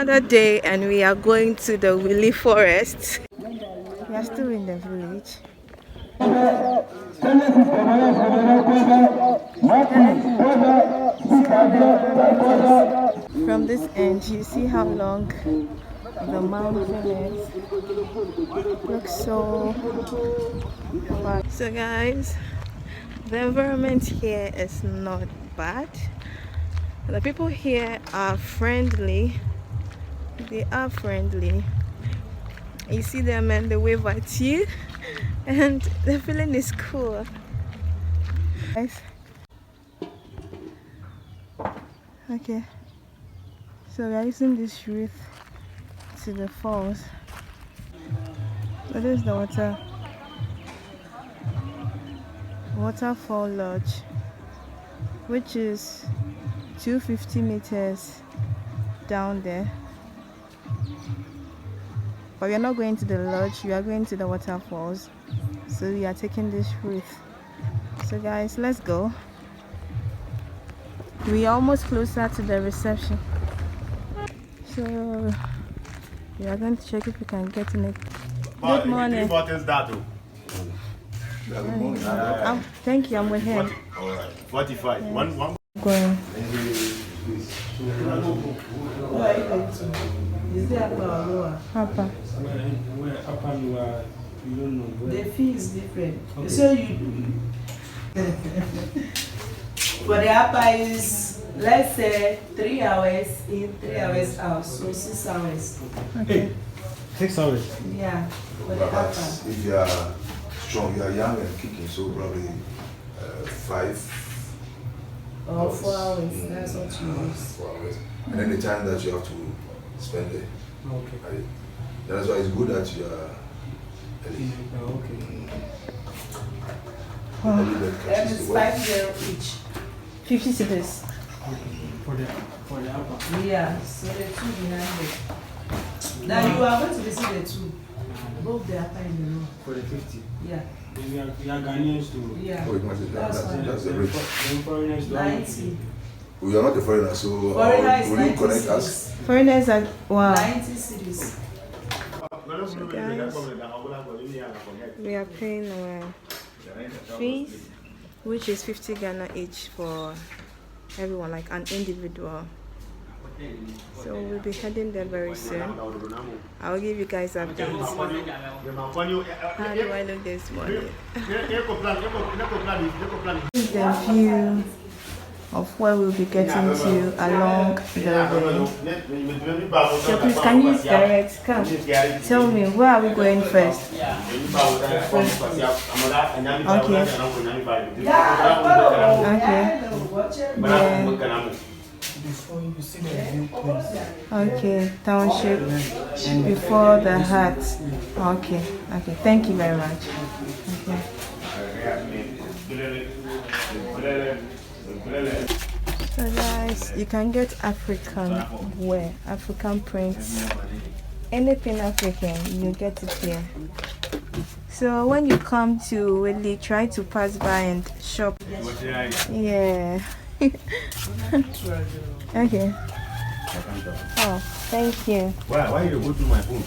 Another day and we are going to the Willy Forest. We are still in the village. From this end, you see how long the mountain is. Looks so far. So guys, the environment here is not bad. The people here are friendly. They are friendly. You see them and they wave at you, and the feeling is cool. Guys. Okay. So we are using this route to the falls. That is the waterfall lodge, which is 250 meters down there. But we are not going to the lodge, we are going to the waterfalls. So we are taking this route. So guys, let's go. We are almost closer to the reception. So we are going to check if we can get in it. Good morning. Thank you, I'm with him. Alright, 45. Yeah. One. Going. Is there upper or lower? Papa. Where upper lower, you don't know. The fee is different. Okay. So you for the upper is, let's say 3 hours in, 3 hours out, so 6 hours. Okay. 6 hours. Yeah, for the But upper. if you are strong, you are young and kicking, so probably 5 Or 4 hours, that's what you use. 4 hours. And then the time that you have to spend there. Okay. Right? That's why it's good that you are early. Okay. Early that That catches is the work. 50 each. 50 cedis. For the upper. Yeah, so the two behind it. Now you are going to receive the two. Both the upper and the lower. For the 50. Yeah. We are Ghanaians too. Yeah. Oh, it must be that's the rate. Foreigners do 90. We are not a foreigner, so Foreigner is will you 90 connect us? cities. Foreigners are, wow. 90 cities. So guys, we are paying our fees, which is 50 Ghana each for everyone, like an individual. So we'll be heading there very soon. I'll give you guys updates. How do I look this morning? This is the view of where we'll be getting to along the way. So please, can you direct? Come, tell me, where are we going first? Okay, township before the hut. Okay, thank you very much. So guys, you can get African wear, African prints, anything African, you get it here. So when you come to Willy, try to pass by and shop. Yeah. Okay. Oh, thank you. Why you go to my phone?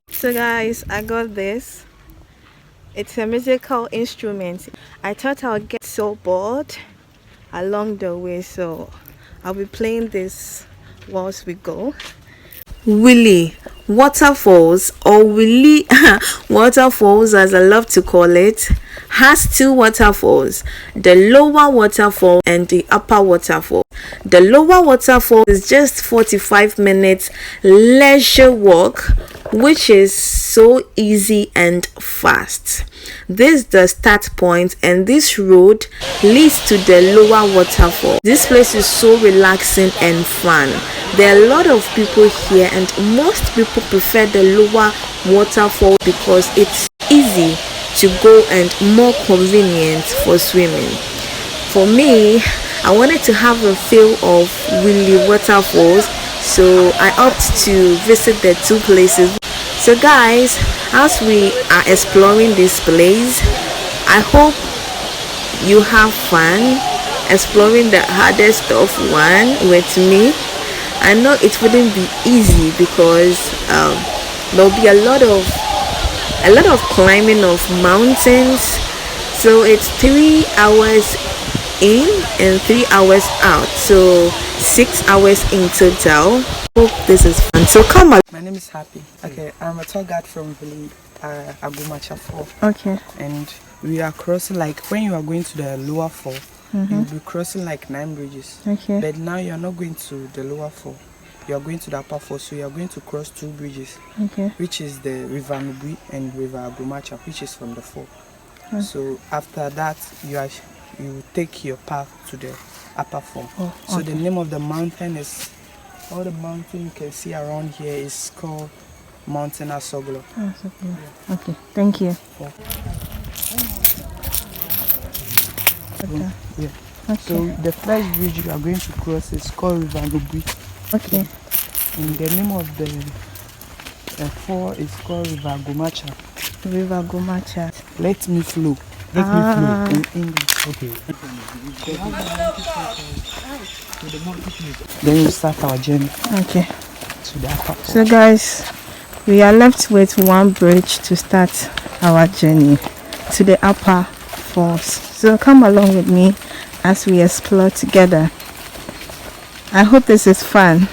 So guys, I got this. It's a musical instrument. I thought I would get so bored along the way, so I'll be playing this whilst we go. Willy Waterfalls, or Willy Waterfalls as I love to call it, has two waterfalls, the lower waterfall and the upper waterfall. The lower waterfall is just 45 minutes leisure walk, which is so easy and fast. This is the start point, and this road leads to the lower waterfall. This place is so relaxing and fun. There are a lot of people here, and most people prefer the lower waterfall because it's easy to go and more convenient for swimming. For me, I wanted to have a feel of Willy Waterfalls, so I opt to visit the two places. So guys, as we are exploring this place, I hope you have fun exploring the hardest of one with me. I know it wouldn't be easy because there'll be a lot of climbing of mountains. So it's 3 hours in and 3 hours out, so 6 hours in total. Hope this is fun. So come on. My name is Happy. Okay, I'm a tour guide from Agumacha Fall. Okay. And we are crossing, like when you are going to the lower fall, you'll be crossing like 9 bridges. Okay. But now you are not going to the lower fall. You are going to the upper fall, so you are going to cross 2 bridges. Okay. Which is the River Nubui and River Agumacha, which is from the fall. So after that, you take your path to the upper fall. So the name of the mountain is, all the mountain you can see around here is called Mountain Asoglo. Okay, thank you. Okay. Yeah. Okay. So the first bridge you are going to cross is called River Nubui. Okay. And the name of the fall is called River Agumacha. River Agumacha. Let me flow. Let me flow. In English. Okay. Then we start our journey Okay. to the upper fall. So guys, we are left with one bridge to start our journey to the upper falls. So come along with me as we explore together. I hope this is fun.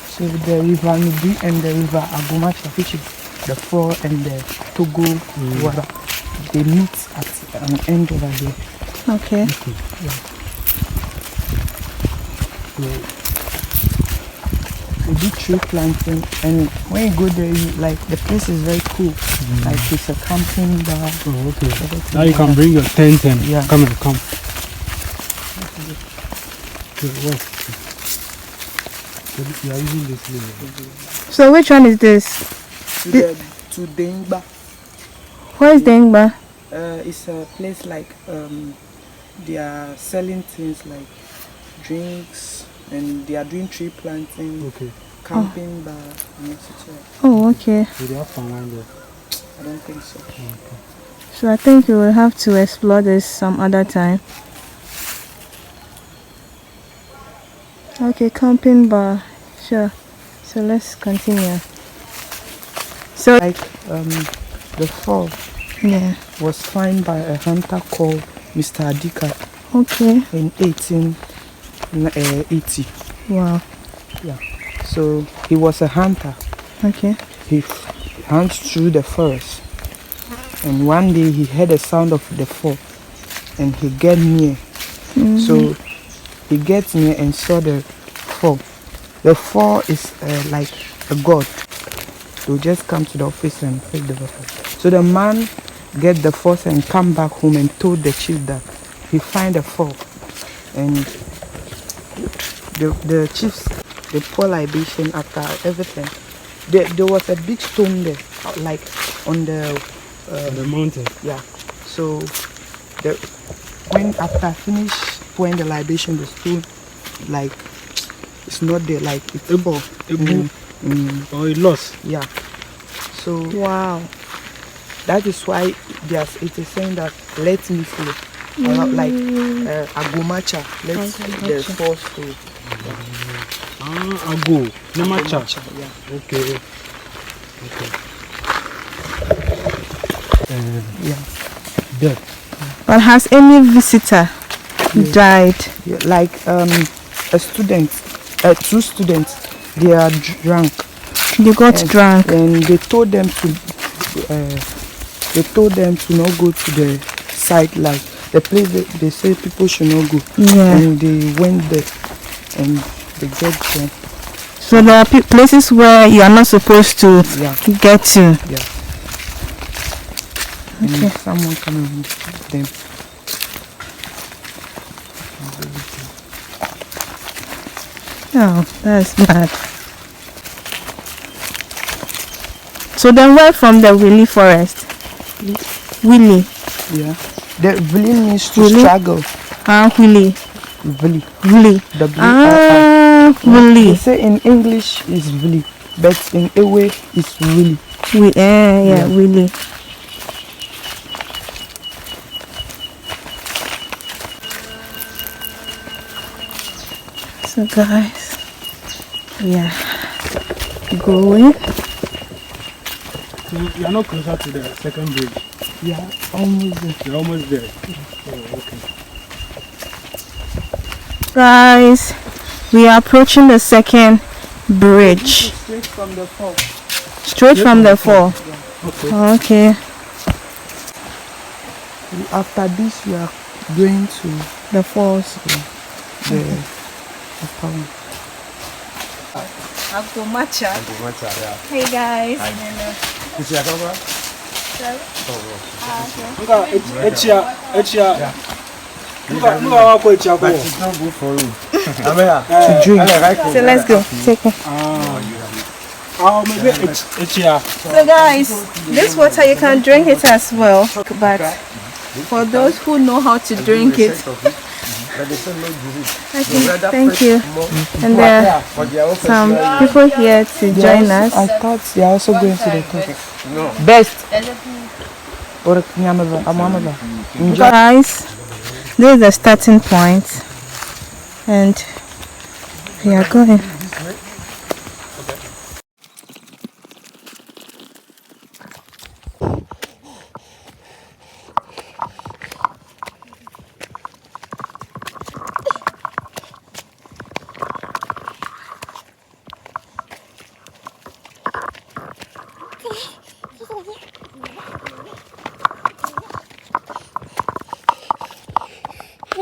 So the River Nubui and the River Agumacha, which is the fall and the Togo water, they meet at an end over there. Okay. Yeah. We do tree planting, and when you go there, like the place is very cool. Like it's a camping bar. Oh, okay. Now you can bring your tent and come and come. Okay, so you are using this here. So which one is this? To Dengba. Where is Dengba? It's a place like they are selling things like drinks, and they are doing tree planting, camping bar, and etc. Oh, okay. So they have fun around there. I don't think so. Okay. So I think we will have to explore this some other time. Okay, camping bar. Sure. So let's continue. So Like the fall was found by a hunter called Mr. Adika in 1880. Wow. Yeah. So he was a hunter. Okay. He hunts through the forest, and one day he heard the sound of the fall, and he get near. So he gets near and saw the fall. The fall is like a god. They'll just come to the office and pick the vessel. So the man get the force and come back home and told the chief that he find a fall, and the chiefs, they pour libation after everything. There was a big stone there, like on the mountain. Yeah. So when after finish pouring the libation, the stone like it's not there, like it's able. Or it lost. Yeah. So Wow. that is why it is saying that let me flow. Like Agumacha, let the force flow. Ago. Namacha. Yeah. Okay. Yeah. Dead. But has any visitor died? Yeah. Like a student, 2 students, they are drunk. They got drunk. And they told them to not go to the site, like the place they say people should not go. Yeah. And they went there and they get drunk. So there are places where you are not supposed to get to. Yeah. And someone coming with them. Oh, that's bad. So then where from the Willy forest? Willy. Yeah. The Willy means to Willy? struggle. Willy. Vili. Vili. W-I-I. They Vili. say in English is Vili, but in Ewe it's Willy. Yeah, Vili. So guys, we are going. So you are not closer to the second bridge. Yeah, almost there. You're almost there. Oh, okay. Guys, we are approaching the second bridge. Straight from the fall. Straight from the fall. Okay. After this, we are going to The falls. the town. Akumacha. Hey guys. To drink. So let's go. Take it. So guys, this water you can drink it as well, but for those who know how to drink it, okay, thank you. And there are some people here to join us. I thought they are also going to the top. No. Best. Or Guys, this is the starting point, and we are going.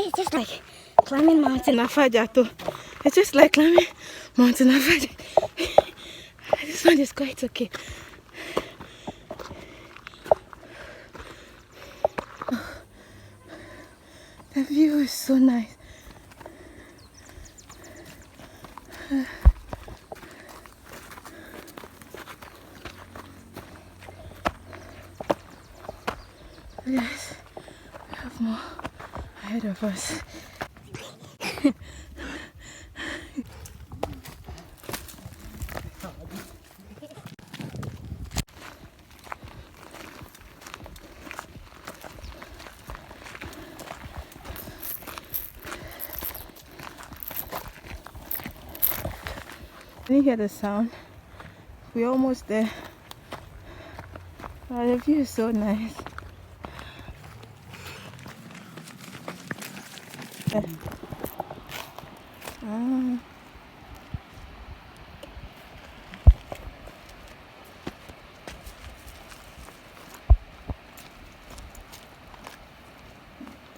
It's just like climbing Mountain Afajato. It's just like climbing Mountain Afajato. This one is quite okay. The view is so nice. Yes, we have more ahead of us. Can you hear the sound? We're almost there. Oh, the view is so nice.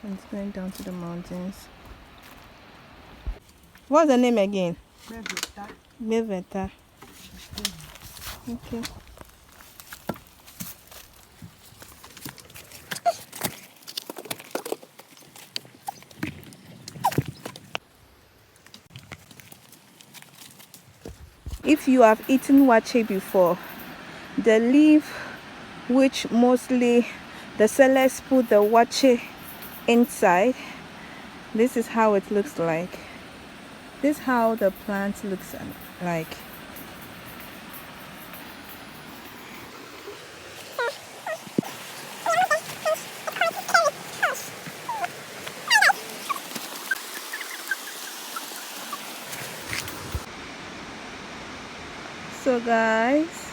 It's going down to the mountains. What's the name again? Meveta. Okay. If you have eaten wache before, the leaf which mostly the sellers put the wache inside, this is how it looks like. This is how the plant looks like. So guys,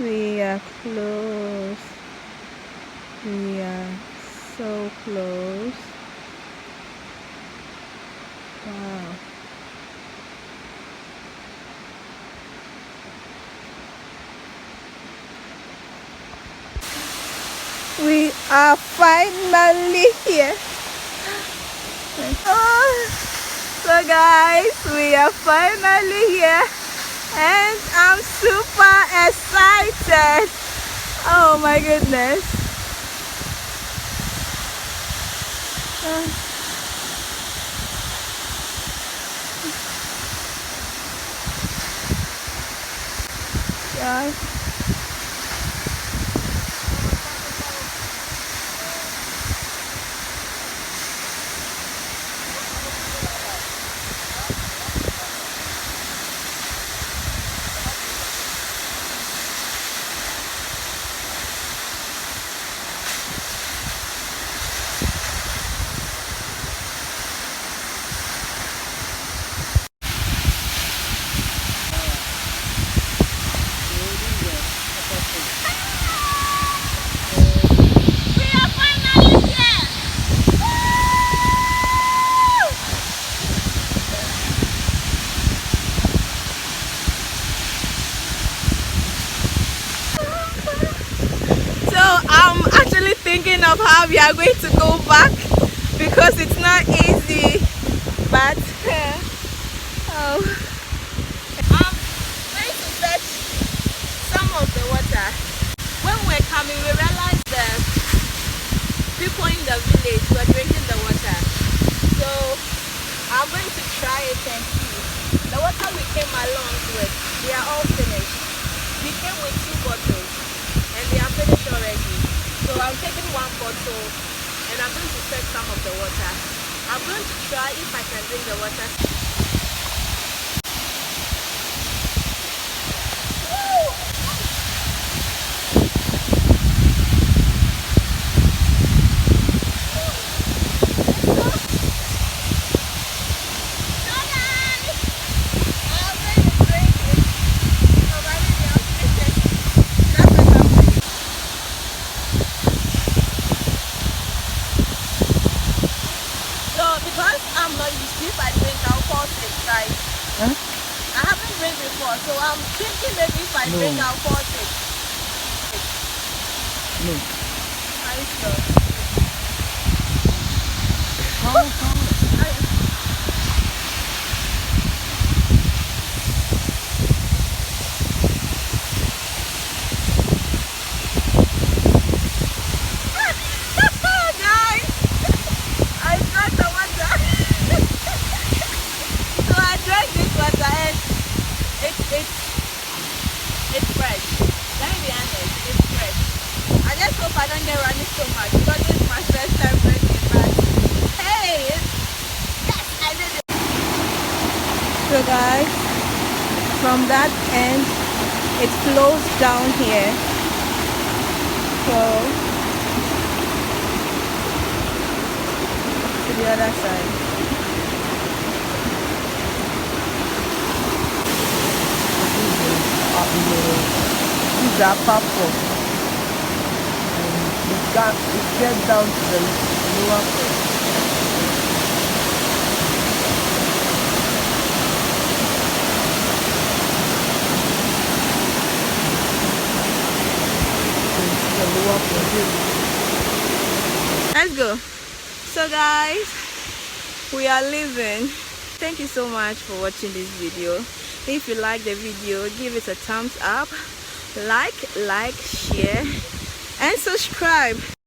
we are close. We are so close. Wow. We are finally here. Oh, so guys, we are finally here. And I'm super excited. Oh my goodness. Yeah. of how we are going to go back because it's not easy. But oh, I'm going to fetch some of the water. When we're coming, we realized that people in the village were drinking the water. So I'm going to try it and see. The water we came along with, they are all finished. We came with 2 bottles and they are finished already. So I'm taking 1 bottle and I'm going to fetch some of the water. I'm going to try if I can drink the water. I haven't drank before, so I'm thinking maybe if I drink I'll fall sick. No. Are you sure? Guys, I got the water. So I drank this water and it's fresh. Let me be honest, it's fresh. I just hope I don't get running so much because this is my first time drinking, but hey, yes, I did it. So guys, from that end, it flows down here. So to the other side. These are purple. It gets down to the lower part. Let's go. So guys, we are leaving. Thank you so much for watching this video. If you like the video, give it a thumbs up, like, share and subscribe.